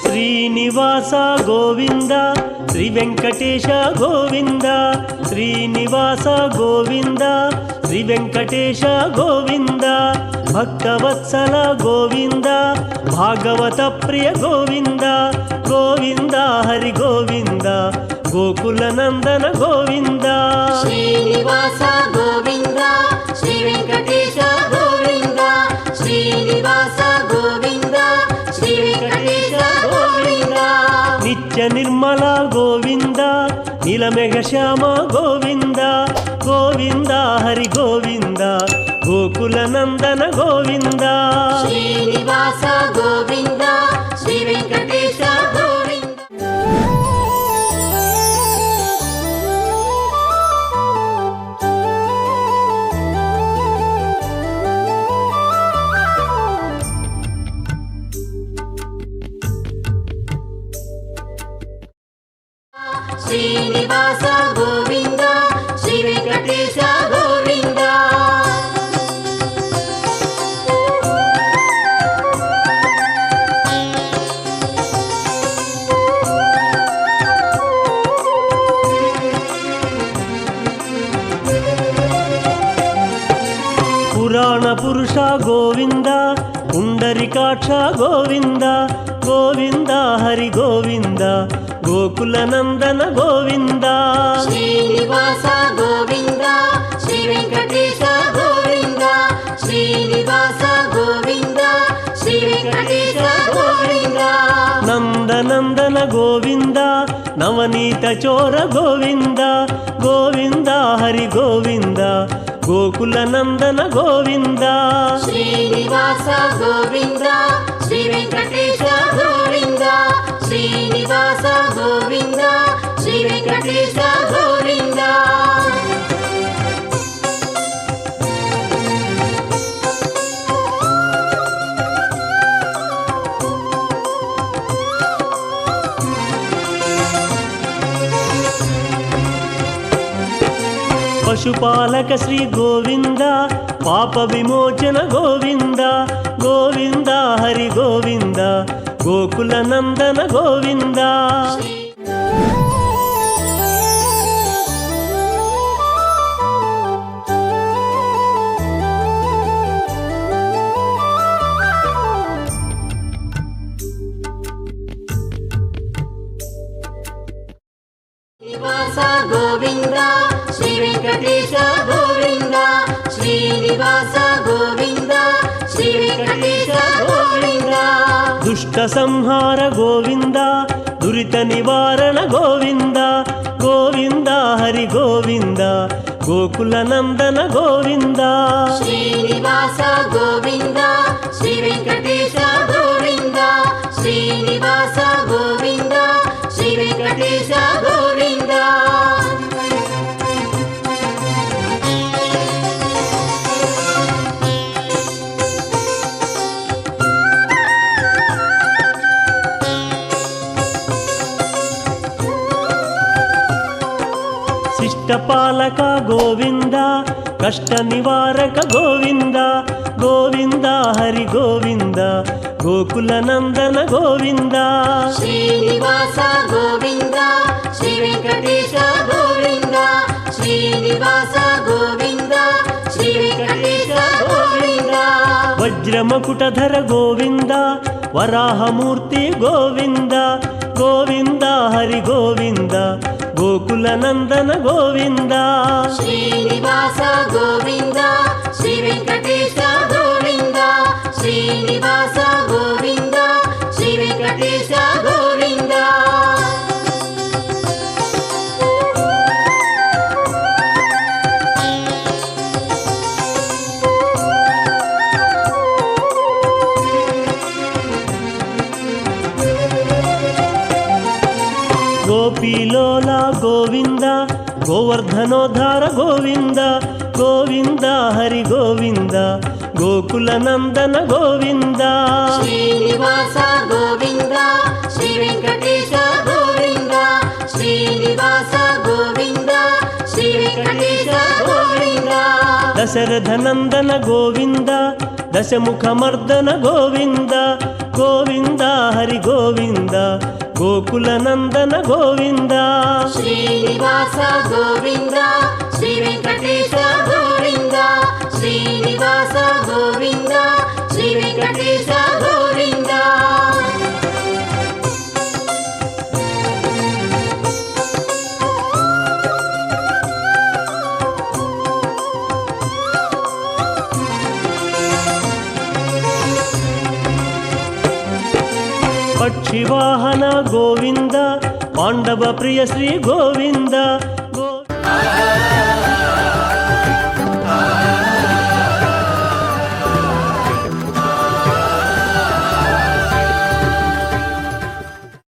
శ్రీనివాస గోవింద శ్రీ వెంకటేశ గోవింద శ్రీనివాస గోవింద శ్రీ వెంకటేశ గోవింద భక్తవత్సల గోవింద భాగవత ప్రియ గోవింద గోవింద హరి గోవింద గోకుల నందన గోవింద శ్రీనివాస గోవింద శ్రీ వెంకటేశ గోవింద శ్రీనివాస గోవింద శ్రీ వెంకటేశ గోవింద నిత్య నిర్మల గోవింద నీలమేఘ శ్యామ గోవింద గోవింద హరి గోవింద గోకుల నందన గోవింద శ్రీనివాస గోవింద శ్రీ వెంకటేశ గోవింద శ్రీనివాస గోవింద శ్రీ వెంకటేశ గోవింద పురాణ పురుష గోవింద పుండరికాక్ష గోవింద గోవింద హరి గోవింద గోకుల నందన గోవింద శ్రీనివాస గోవింద శ్రీ వెంకటేశ గోవింద శ్రీనివాస గోవింద శ్రీ వెంకటేశ గోవింద నందనందన గోవింద నవనీత చోర గోవింద గోవింద హరి గోవింద గోకుల నందన గోవింద శ్రీనివాస గోవింద శ్రీ వెంకటేశ గోవింద శ్రీనివాస గోవింద శ్రీ వెంకటేశ గోవింద పశుపాలక శ్రీ గోవింద పాప విమోచన గోవింద గోవింద హరి గోవింద గోకుల నందన గోవింద శ్రీనివాస గోవింద శ్రీ వెంకటేశ గోవింద శ్రీనివాస గోవింద శ్రీ వెంకటేశ గోవింద దుష్ట సంహార గోవింద దురిత నివారణ గోవింద గోవింద హరి గోవింద గోకుల నందన గోవింద శ్రీనివాస గోవింద శ్రీ వెంకటేశ గోవింద శ్రీనివాస గోవింద శ్రీ వెంకటేశ గోవింద శిష్టపాలక గోవింద కష్ట నివారక గోవింద గోవింద హరి గోవింద గోకుల నందన గోవింద శ్రీనివాస గోవింద శ్రీ వెంకటేశ గోవింద శ్రీనివాస గోవింద శ్రీ వెంకటేశ గోవింద వజ్రమకుటధర గోవింద వరాహమూర్తి గోవింద గోవింద హరి గోవింద గోకుల నందన గోవింద శ్రీనివాస గోవింద శ్రీ వెంకటేశ ಗೋವರ್ಧನೋದ್ಧಾರ ಗೋವಿಂದ ಗೋವಿಂದ ಹರಿ ಗೋವಿಂದ ಗೋಕುಲ ನಂದನ ಗೋವಿಂದ ಶ್ರೀನಿವಾಸ ಗೋವಿಂದ ಶ್ರೀ ವೆಂಕಟೇಶ ಗೋವಿಂದ ಶ್ರೀನಿವಾಸ ಗೋವಿಂದ ಶ್ರೀ ವೆಂಕಟೇಶ ಗೋವಿಂದ ದಶರಥ ನಂದನ ಗೋವಿಂದ ದಶಮುಖ ಮರ್ದನ ಗೋವಿಂದ ಗೋವಿಂದ ಹರಿ ಗೋವಿಂದ ಗೋಕುಲ ನಂದನ ಗೋವಿಂದ ಶ್ರೀನಿವಾಸ ಗೋವಿಂದ ಶ್ರೀ ವೆಂಕಟೇಶ ಗೋವಿಂದ ಶ್ರೀನಿವಾಸ ಗೋವಿಂದ ಶ್ರೀ ವೆಂಕಟೇಶ ಗೋವಿಂದ ಪಕ್ಷಿವಾಹನ ಗೋವಿಂದ ಪಾಂಡವ ಪ್ರಿಯ ಶ್ರೀ ಗೋವಿಂದ